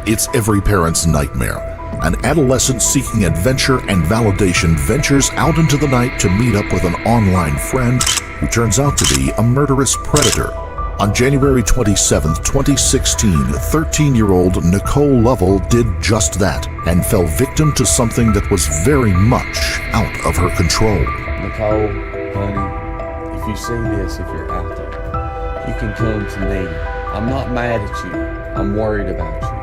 It's every parent's nightmare. An adolescent seeking adventure and validation ventures out into the night to meet up with an online friend who turns out to be a murderous predator. On January 27, 2016, 13-year-old Nicole Lovell did just that and fell victim to something that was very much out of her control. Nicole, honey, if you see this, if you're out there, you can come to me. I'm not mad at you. I'm worried about you.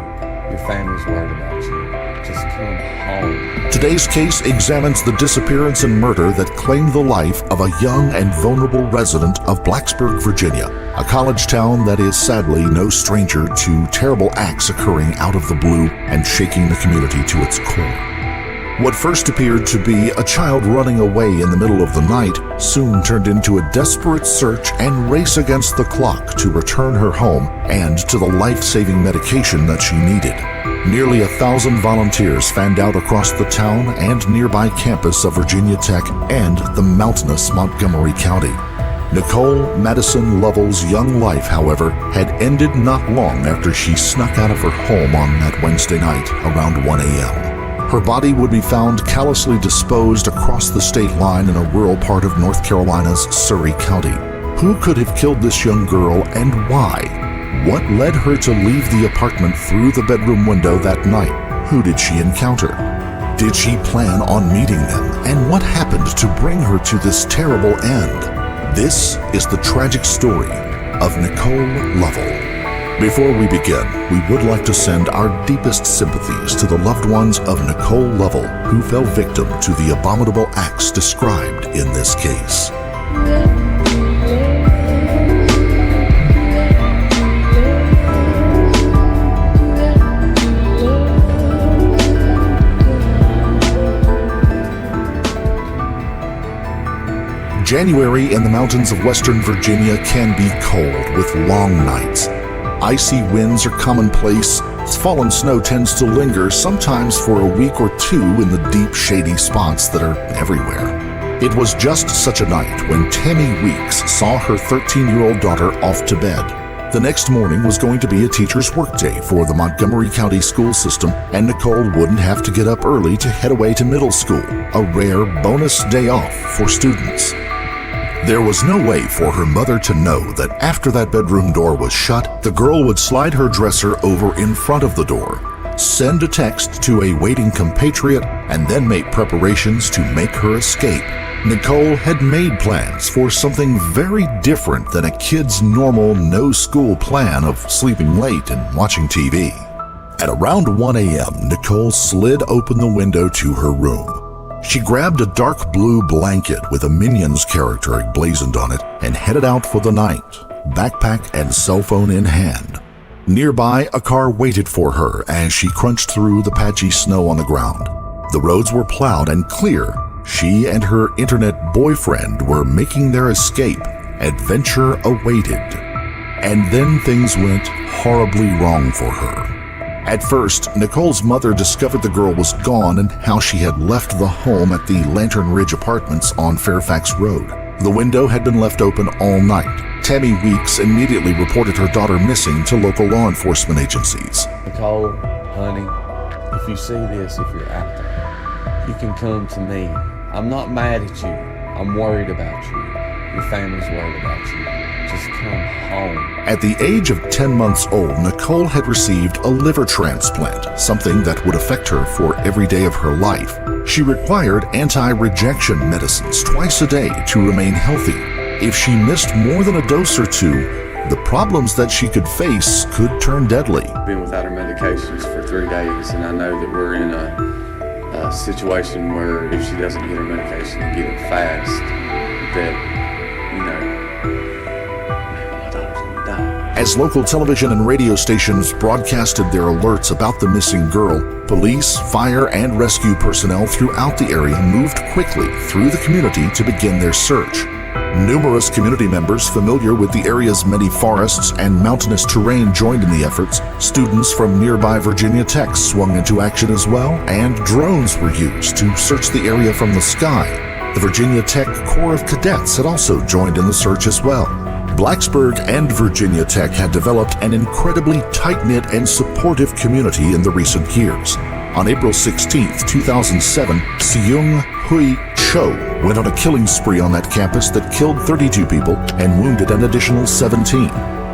Your family's worried about you. Just come home. Today's case examines the disappearance and murder that claimed the life of a young and vulnerable resident of Blacksburg, Virginia, a college town that is sadly no stranger to terrible acts occurring out of the blue and shaking the community to its core. What first appeared to be a child running away in the middle of the night soon turned into a desperate search and race against the clock to return her home and to the life-saving medication that she needed. Nearly 1,000 volunteers fanned out across the town and nearby campus of Virginia Tech and the mountainous Montgomery County. Nicole Madison Lovell's young life, however, had ended not long after she snuck out of her home on that Wednesday night around 1 a.m. Her body would be found callously disposed across the state line in a rural part of North Carolina's Surry County. Who could have killed this young girl and why? What led her to leave the apartment through the bedroom window that night? Who did she encounter? Did she plan on meeting them? And what happened to bring her to this terrible end? This is the tragic story of Nicole Lovell. Before we begin, we would like to send our deepest sympathies to the loved ones of Nicole Lovell, who fell victim to the abominable acts described in this case. January in the mountains of Western Virginia can be cold with long nights. Icy winds are commonplace. Fallen snow tends to linger, sometimes for a week or two in the deep, shady spots that are everywhere. It was just such a night when Tammy Weeks saw her 13-year-old daughter off to bed. The next morning was going to be a teacher's workday for the Montgomery County school system, and Nicole wouldn't have to get up early to head away to middle school, a rare bonus day off for students. There was no way for her mother to know that after that bedroom door was shut, the girl would slide her dresser over in front of the door, send a text to a waiting compatriot, and then make preparations to make her escape. Nicole had made plans for something very different than a kid's normal no-school plan of sleeping late and watching TV. At around 1 a.m., Nicole slid open the window to her room. She grabbed a dark blue blanket with a Minions character emblazoned on it and headed out for the night, backpack and cell phone in hand. Nearby, a car waited for her as she crunched through the patchy snow on the ground. The roads were plowed and clear. She and her internet boyfriend were making their escape. Adventure awaited. And then things went horribly wrong for her. At first, Nicole's mother discovered the girl was gone and how she had left the home at the Lantern Ridge Apartments on Fairfax Road. The window had been left open all night. Tammy Weeks immediately reported her daughter missing to local law enforcement agencies. Nicole, honey, if you see this, if you're out there, you can come to me. I'm not mad at you. I'm worried about you. Your family's worried about you. Just come home. At the age of 10 months old, Nicole had received a liver transplant, something that would affect her for every day of her life. She required anti-rejection medicines twice a day to remain healthy. If she missed more than a dose or two, the problems that she could face could turn deadly. I've been without her medications for 3 days, and I know that we're in a situation where if she doesn't get her medication and get it fast, that, As local television and radio stations broadcasted their alerts about the missing girl, police, fire, and rescue personnel throughout the area moved quickly through the community to begin their search. Numerous community members familiar with the area's many forests and mountainous terrain joined in the efforts. Students from nearby Virginia Tech swung into action as well, and drones were used to search the area from the sky. The Virginia Tech Corps of Cadets had also joined in the search as well. Blacksburg and Virginia Tech had developed an incredibly tight-knit and supportive community in the recent years. On April 16, 2007, Seung Hui Cho went on a killing spree on that campus that killed 32 people and wounded an additional 17.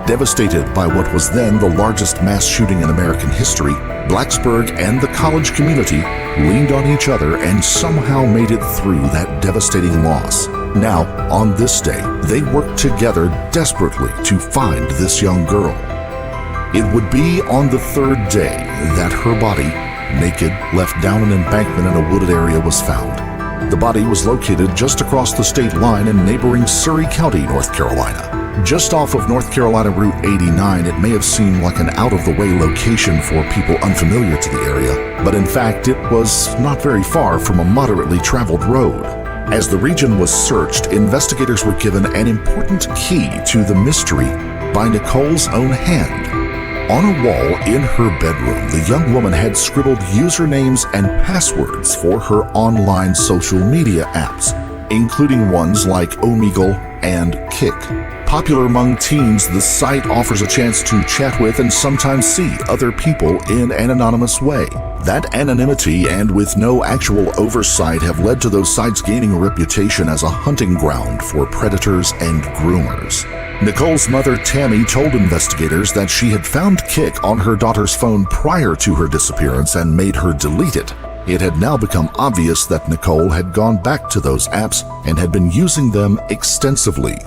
Devastated by what was then the largest mass shooting in American history, Blacksburg and the college community leaned on each other and somehow made it through that devastating loss. Now, on this day, they worked together desperately to find this young girl. It would be on the third day that her body, naked, left down an embankment in a wooded area, was found. The body was located just across the state line in neighboring Surry County, North Carolina. Just off of North Carolina Route 89, it may have seemed like an out-of-the-way location for people unfamiliar to the area, but in fact it was not very far from a moderately traveled road. As the region was searched, investigators were given an important key to the mystery by Nicole's own hand. On a wall in her bedroom, the young woman had scribbled usernames and passwords for her online social media apps, including ones like Omegle and Kik. Popular among teens, the site offers a chance to chat with and sometimes see other people in an anonymous way. That anonymity and with no actual oversight have led to those sites gaining a reputation as a hunting ground for predators and groomers. Nicole's mother, Tammy, told investigators that she had found Kik on her daughter's phone prior to her disappearance and made her delete it. It had now become obvious that Nicole had gone back to those apps and had been using them extensively.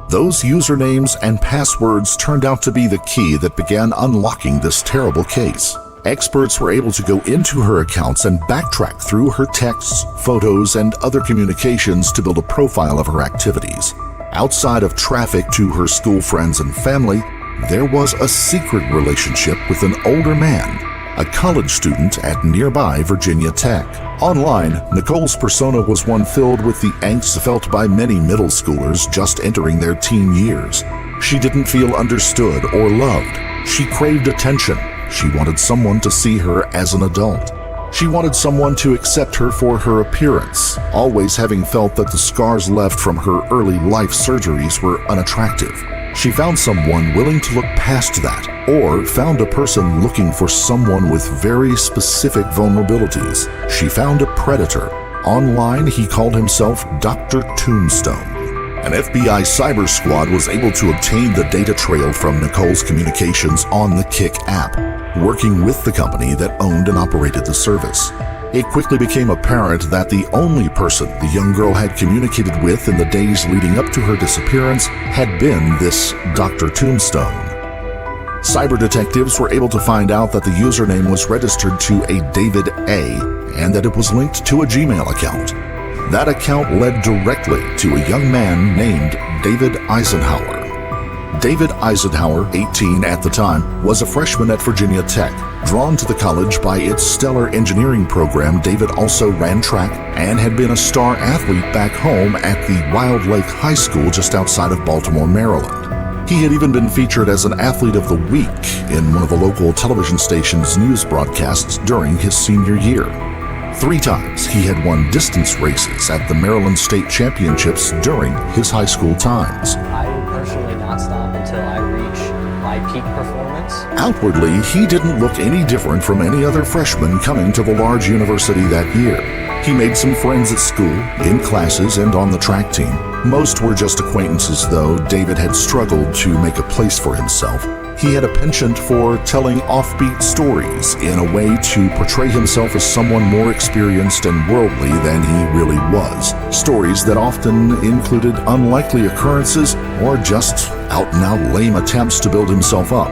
Those usernames and passwords turned out to be the key that began unlocking this terrible case. Experts were able to go into her accounts and backtrack through her texts, photos, and other communications to build a profile of her activities. Outside of traffic to her school friends and family, there was a secret relationship with an older man, a college student at nearby Virginia Tech. Online, Nicole's persona was one filled with the angst felt by many middle schoolers just entering their teen years. She didn't feel understood or loved. She craved attention. She wanted someone to see her as an adult. She wanted someone to accept her for her appearance, always having felt that the scars left from her early life surgeries were unattractive. She found someone willing to look past that, or found a person looking for someone with very specific vulnerabilities. She found a predator. Online, he called himself Dr. Tombstone. An FBI cyber squad was able to obtain the data trail from Nicole's communications on the Kik app, working with the company that owned and operated the service. It quickly became apparent that the only person the young girl had communicated with in the days leading up to her disappearance had been this Dr. Tombstone. Cyber detectives were able to find out that the username was registered to a David A. and that it was linked to a Gmail account. That account led directly to a young man named David Eisenhower. David Eisenhower, 18 at the time, was a freshman at Virginia Tech. Drawn to the college by its stellar engineering program, David also ran track and had been a star athlete back home at the Wild Lake High School just outside of Baltimore, Maryland. He had even been featured as an Athlete of the Week in one of the local television station's news broadcasts during his senior year. 3 times he had won distance races at the Maryland State Championships during his high school times. I will personally not stop until I reach my peak performance. Outwardly, he didn't look any different from any other freshman coming to the large university that year. He made some friends at school, in classes, and on the track team. Most were just acquaintances, though David had struggled to make a place for himself. He had a penchant for telling offbeat stories in a way to portray himself as someone more experienced and worldly than he really was. Stories that often included unlikely occurrences or just out-and-out lame attempts to build himself up.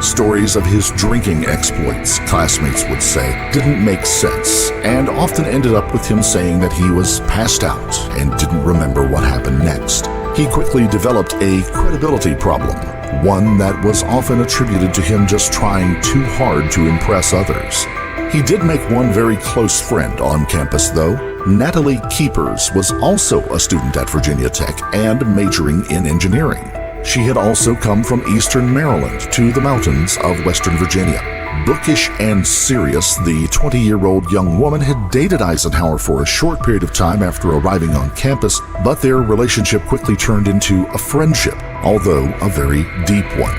Stories of his drinking exploits, classmates would say, didn't make sense, and often ended up with him saying that he was passed out and didn't remember what happened next. He quickly developed a credibility problem, one that was often attributed to him just trying too hard to impress others. He did make one very close friend on campus, though. Natalie Keepers was also a student at Virginia Tech and majoring in engineering. She had also come from eastern Maryland to the mountains of Western Virginia. Bookish and serious, the 20-year-old young woman had dated Eisenhower for a short period of time after arriving on campus, but their relationship quickly turned into a friendship, although a very deep one.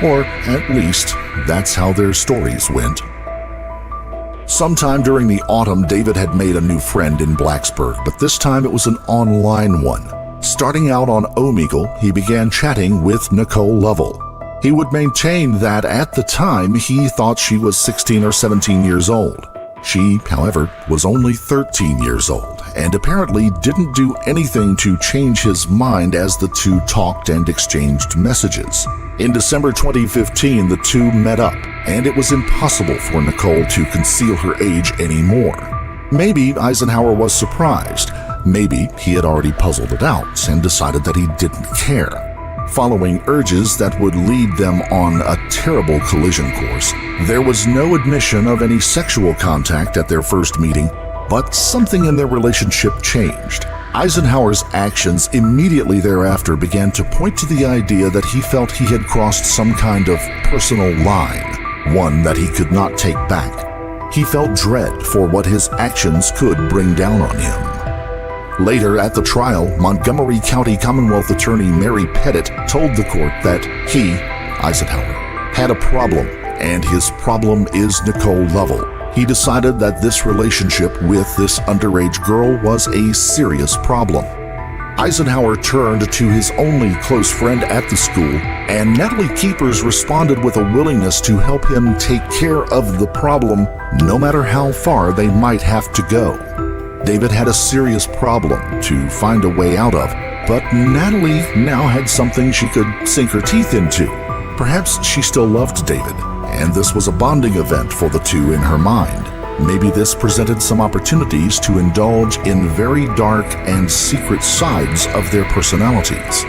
Or at least, that's how their stories went. Sometime during the autumn, David had made a new friend in Blacksburg, but this time it was an online one. Starting out on Omegle, he began chatting with Nicole Lovell. He would maintain that at the time he thought she was 16 or 17 years old. She, however, was only 13 years old and apparently didn't do anything to change his mind as the two talked and exchanged messages. In December 2015, the two met up, and it was impossible for Nicole to conceal her age anymore. Maybe Eisenhower was surprised. Maybe he had already puzzled it out and decided that he didn't care. Following urges that would lead them on a terrible collision course, there was no admission of any sexual contact at their first meeting, but something in their relationship changed. Eisenhower's actions immediately thereafter began to point to the idea that he felt he had crossed some kind of personal line, one that he could not take back. He felt dread for what his actions could bring down on him. Later at the trial, Montgomery County Commonwealth Attorney Mary Pettit told the court that he, Eisenhower, had a problem, and his problem is Nicole Lovell. He decided that this relationship with this underage girl was a serious problem. Eisenhower turned to his only close friend at the school, and Natalie Keepers responded with a willingness to help him take care of the problem, no matter how far they might have to go. David had a serious problem to find a way out of, but Natalie now had something she could sink her teeth into. Perhaps she still loved David, and this was a bonding event for the two in her mind. Maybe this presented some opportunities to indulge in very dark and secret sides of their personalities.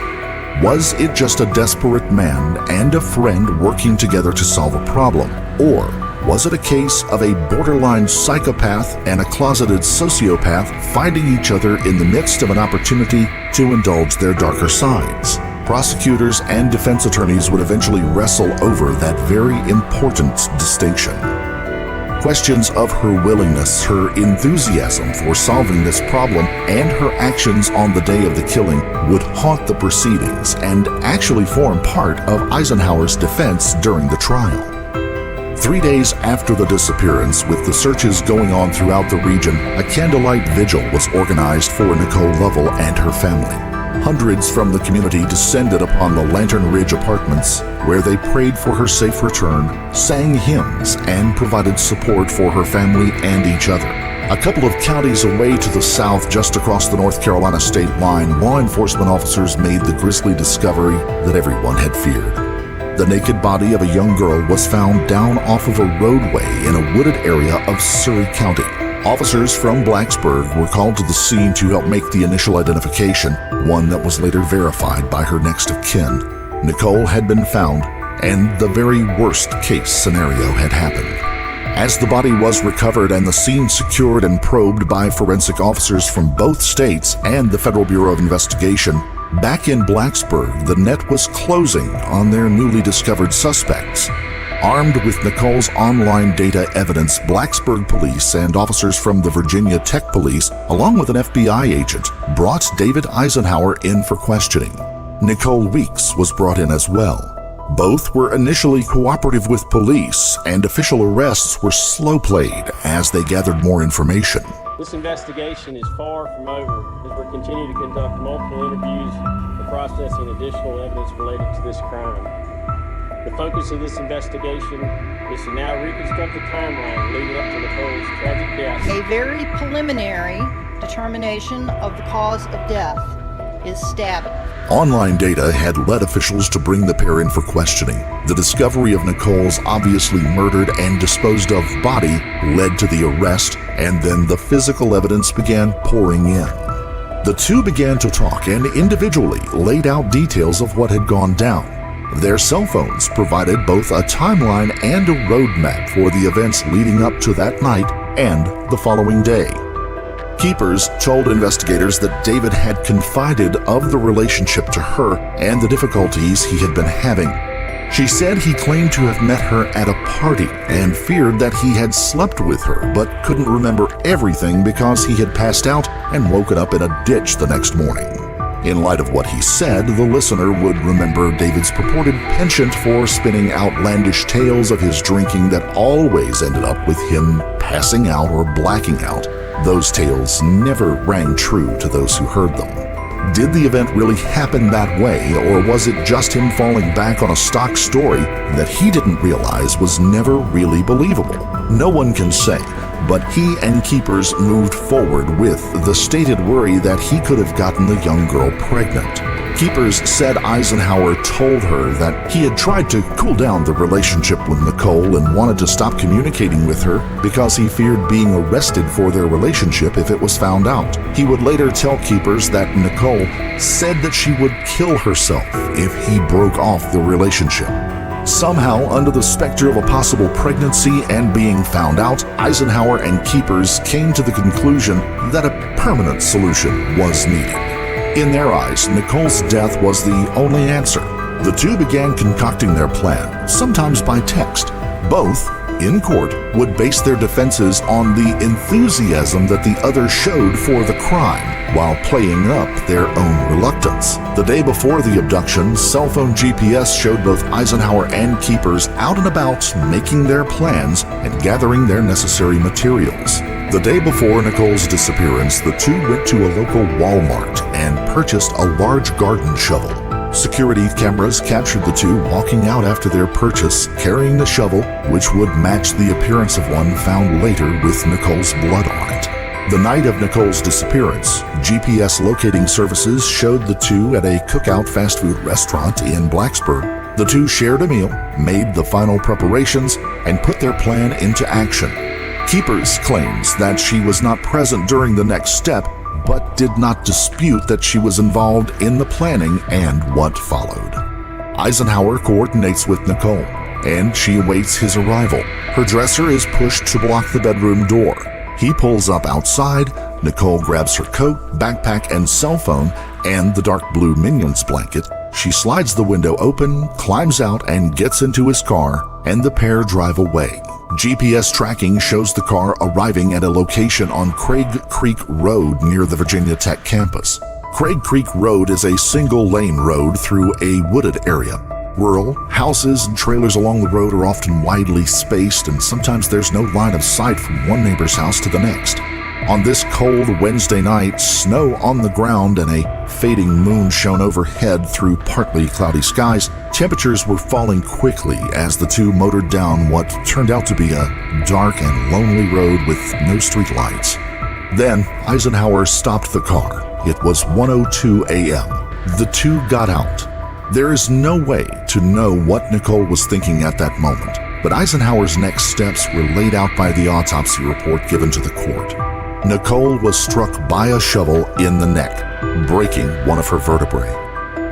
Was it just a desperate man and a friend working together to solve a problem, or was it a case of a borderline psychopath and a closeted sociopath finding each other in the midst of an opportunity to indulge their darker sides? Prosecutors and defense attorneys would eventually wrestle over that very important distinction. Questions of her willingness, her enthusiasm for solving this problem, and her actions on the day of the killing would haunt the proceedings and actually form part of Eisenhower's defense during the trial. 3 days after the disappearance, with the searches going on throughout the region, a candlelight vigil was organized for Nicole Lovell and her family. Hundreds from the community descended upon the Lantern Ridge apartments, where they prayed for her safe return, sang hymns, and provided support for her family and each other. A couple of counties away to the south, just across the North Carolina state line, law enforcement officers made the grisly discovery that everyone had feared. The naked body of a young girl was found down off of a roadway in a wooded area of Surry County. Officers from Blacksburg were called to the scene to help make the initial identification, one that was later verified by her next of kin. Nicole had been found, and the very worst case scenario had happened. As the body was recovered and the scene secured and probed by forensic officers from both states and the Federal Bureau of Investigation, back in Blacksburg, the net was closing on their newly discovered suspects. Armed with Nicole's online data evidence, Blacksburg police and officers from the Virginia Tech Police, along with an FBI agent, brought David Eisenhower in for questioning. Nicole Weeks was brought in as well. Both were initially cooperative with police, and official arrests were slow-played as they gathered more information. This investigation is far from over as we continue to conduct multiple interviews and processing additional evidence related to this crime. The focus of this investigation is to now reconstruct the timeline leading up to Nicole's tragic death. A very preliminary determination of the cause of death is stabbing. Online data had led officials to bring the pair in for questioning. The discovery of Nicole's obviously murdered and disposed of body led to the arrest, and then the physical evidence began pouring in. The two began to talk and individually laid out details of what had gone down. Their cell phones provided both a timeline and a roadmap for the events leading up to that night and the following day. Keepers told investigators that David had confided of the relationship to her and the difficulties he had been having. She said he claimed to have met her at a party and feared that he had slept with her, but couldn't remember everything because he had passed out and woken up in a ditch the next morning. In light of what he said, the listener would remember David's purported penchant for spinning outlandish tales of his drinking that always ended up with him passing out or blacking out. Those tales never rang true to those who heard them. Did the event really happen that way, or was it just him falling back on a stock story that he didn't realize was never really believable? No one can say, but he and Keepers moved forward with the stated worry that he could have gotten the young girl pregnant. Keepers said Eisenhower told her that he had tried to cool down the relationship with Nicole and wanted to stop communicating with her because he feared being arrested for their relationship if it was found out. He would later tell Keepers that Nicole said that she would kill herself if he broke off the relationship. Somehow, under the specter of a possible pregnancy and being found out, Eisenhower and Keepers came to the conclusion that a permanent solution was needed. In their eyes, Nicole's death was the only answer. The two began concocting their plan, sometimes by text. Both, in court, would base their defenses on the enthusiasm that the other showed for the crime, while playing up their own reluctance. The day before the abduction, cell phone GPS showed both Eisenhower and Keepers out and about making their plans and gathering their necessary materials. The day before Nicole's disappearance, the two went to a local Walmart and purchased a large garden shovel. Security cameras captured the two walking out after their purchase, carrying the shovel, which would match the appearance of one found later with Nicole's blood on it. The night of Nicole's disappearance, GPS locating services showed the two at a cookout fast food restaurant in Blacksburg. The two shared a meal, made the final preparations, and put their plan into action. Keepers claims that she was not present during the next step, but did not dispute that she was involved in the planning and what followed. Eisenhower coordinates with Nicole, and she awaits his arrival. Her dresser is pushed to block the bedroom door. He pulls up outside. Nicole grabs her coat, backpack, and cell phone, and the dark blue Minions blanket. She slides the window open, climbs out, and gets into his car, and the pair drive away. GPS tracking shows the car arriving at a location on Craig Creek Road near the Virginia Tech campus. Craig Creek Road is a single-lane road through a wooded area. Rural houses and trailers along the road are often widely spaced, and sometimes there's no line of sight from one neighbor's house to the next. On this cold Wednesday night, snow on the ground and a fading moon shone overhead through partly cloudy skies. Temperatures were falling quickly as the two motored down what turned out to be a dark and lonely road with no street lights. Then Eisenhower stopped the car. It was 1:02 a.m. The two got out. There is no way to know what Nicole was thinking at that moment, but Eisenhower's next steps were laid out by the autopsy report given to the court. Nicole was struck by a shovel in the neck, breaking one of her vertebrae.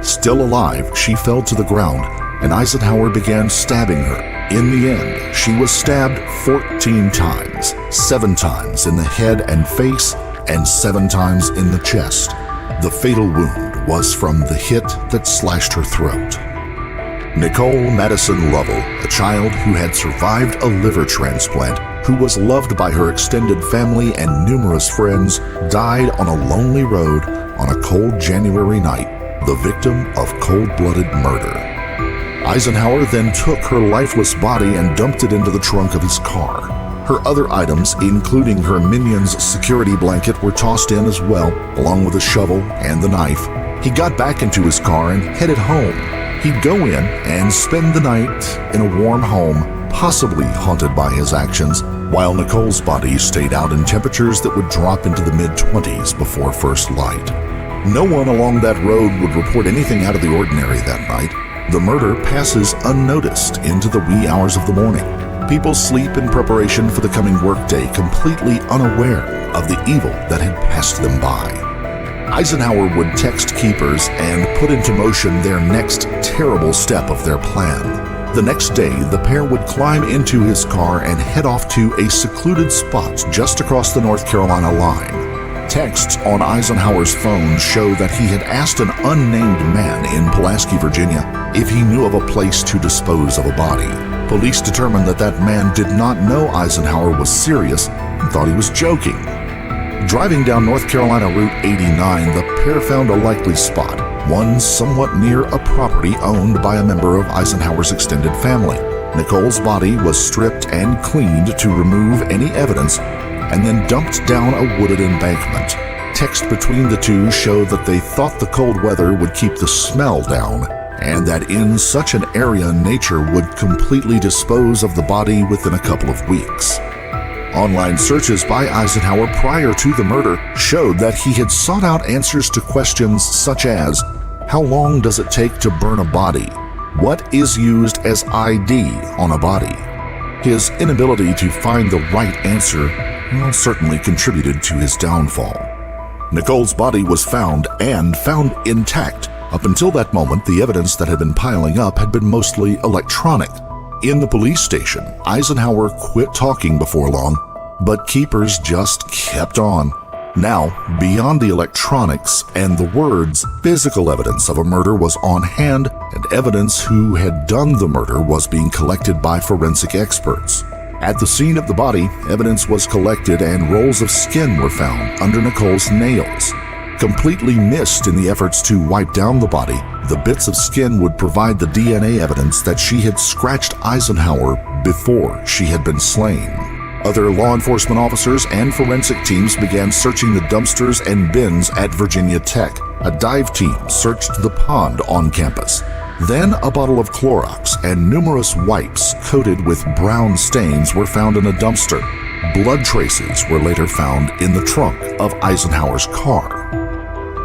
Still alive, she fell to the ground, and Eisenhower began stabbing her. In the end, she was stabbed 14 times, 7 times in the head and face, and 7 times in the chest. The fatal wound was from the hit that slashed her throat. Nicole Madison Lovell, a child who had survived a liver transplant, who was loved by her extended family and numerous friends, died on a lonely road on a cold January night, the victim of cold-blooded murder. Eisenhower then took her lifeless body and dumped it into the trunk of his car. Her other items, including her Minions security blanket, were tossed in as well, along with a shovel and the knife. He got back into his car and headed home. He'd go in and spend the night in a warm home, possibly haunted by his actions, while Nicole's body stayed out in temperatures that would drop into the mid-20s before first light. No one along that road would report anything out of the ordinary that night. The murder passes unnoticed into the wee hours of the morning. People sleep in preparation for the coming workday, completely unaware of the evil that had passed them by. Eisenhower would text Keepers and put into motion their next terrible step of their plan. The next day, the pair would climb into his car and head off to a secluded spot just across the North Carolina line. Texts on Eisenhower's phone show that he had asked an unnamed man in Pulaski, Virginia, if he knew of a place to dispose of a body. Police determined that that man did not know Eisenhower was serious and thought he was joking. Driving down North Carolina Route 89, the pair found a likely spot, one somewhat near a property owned by a member of Eisenhower's extended family. Nicole's body was stripped and cleaned to remove any evidence and then dumped down a wooded embankment. Text between the two showed that they thought the cold weather would keep the smell down, and that in such an area nature would completely dispose of the body within a couple of weeks. Online searches by Eisenhower prior to the murder showed that he had sought out answers to questions such as, how long does it take to burn a body? What is used as ID on a body? His inability to find the right answer certainly contributed to his downfall. Nicole's body was found intact. Up until that moment, the evidence that had been piling up had been mostly electronic. In the police station, Eisenhower quit talking before long, but keepers just kept on. Now, beyond the electronics and the words, physical evidence of a murder was on hand, and evidence who had done the murder was being collected by forensic experts. At the scene of the body, evidence was collected and rolls of skin were found under Nicole's nails. Completely missed in the efforts to wipe down the body, the bits of skin would provide the DNA evidence that she had scratched Eisenhower before she had been slain. Other law enforcement officers and forensic teams began searching the dumpsters and bins at Virginia Tech. A dive team searched the pond on campus. Then a bottle of Clorox and numerous wipes coated with brown stains were found in a dumpster. Blood traces were later found in the trunk of Eisenhower's car.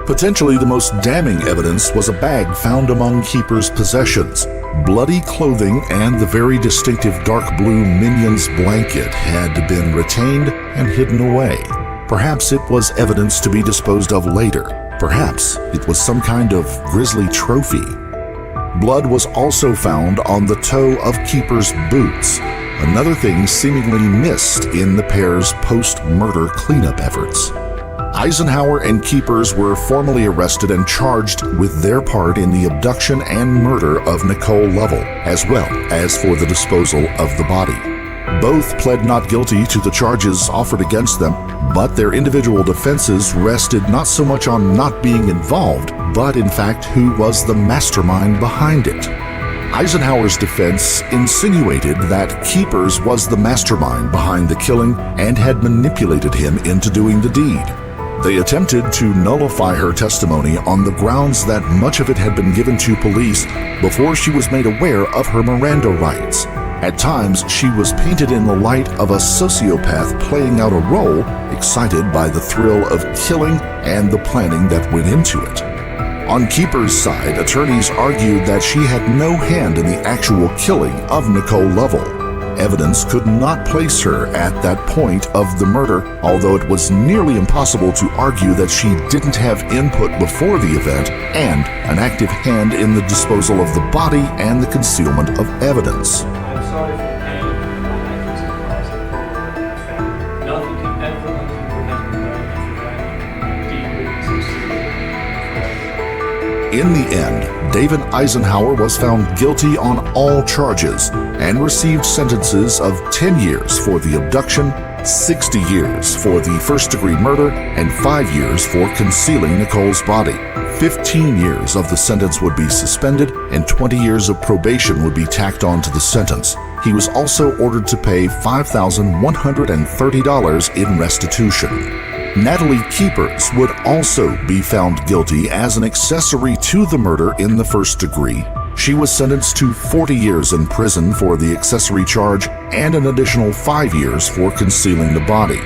Potentially the most damning evidence was a bag found among Keeper's possessions. Bloody clothing and the very distinctive dark blue Minions blanket had been retained and hidden away. Perhaps it was evidence to be disposed of later. Perhaps it was some kind of grisly trophy. Blood was also found on the toe of Keeper's boots, another thing seemingly missed in the pair's post-murder cleanup efforts. Eisenhower and Keepers were formally arrested and charged with their part in the abduction and murder of Nicole Lovell, as well as for the disposal of the body. Both pled not guilty to the charges offered against them, but their individual defenses rested not so much on not being involved, but in fact who was the mastermind behind it. Eisenhower's defense insinuated that Keepers was the mastermind behind the killing and had manipulated him into doing the deed. They attempted to nullify her testimony on the grounds that much of it had been given to police before she was made aware of her Miranda rights. At times, she was painted in the light of a sociopath playing out a role, excited by the thrill of killing and the planning that went into it. On Keeper's side, attorneys argued that she had no hand in the actual killing of Nicole Lovell. Evidence could not place her at that point of the murder, although it was nearly impossible to argue that she didn't have input before the event and an active hand in the disposal of the body and the concealment of evidence. I'm sorry for the pain my actions have caused. Nothing can ever undo what has been done for that deeply sincere. In the end, David Eisenhower was found guilty on all charges and received sentences of 10 years for the abduction, 60 years for the first-degree murder, and 5 years for concealing Nicole's body. 15 years of the sentence would be suspended, and 20 years of probation would be tacked on to the sentence. He was also ordered to pay $5,130 in restitution. Natalie Keepers would also be found guilty as an accessory to the murder in the first degree. She was sentenced to 40 years in prison for the accessory charge and an additional 5 years for concealing the body.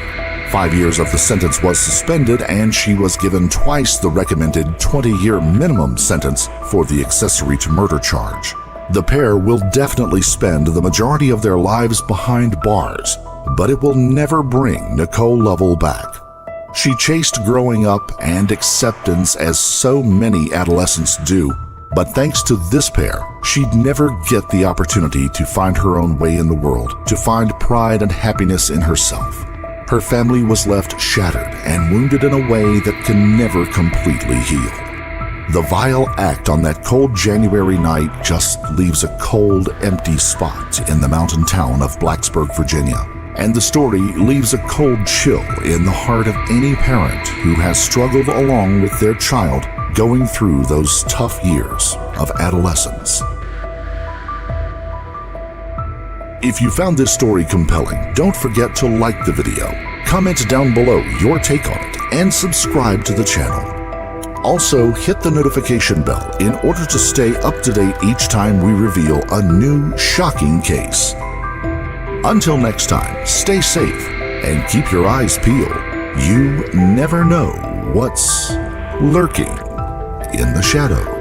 5 years of the sentence was suspended, and she was given twice the recommended 20-year minimum sentence for the accessory to murder charge. The pair will definitely spend the majority of their lives behind bars, but it will never bring Nicole Lovell back. She chased growing up and acceptance as so many adolescents do, but thanks to this pair, she'd never get the opportunity to find her own way in the world, to find pride and happiness in herself. Her family was left shattered and wounded in a way that can never completely heal. The vile act on that cold January night just leaves a cold, empty spot in the mountain town of Blacksburg, Virginia. And the story leaves a cold chill in the heart of any parent who has struggled along with their child going through those tough years of adolescence. If you found this story compelling, don't forget to like the video, comment down below your take on it, and subscribe to the channel. Also, hit the notification bell in order to stay up to date each time we reveal a new shocking case. Until next time, stay safe and keep your eyes peeled. You never know what's lurking in the shadows.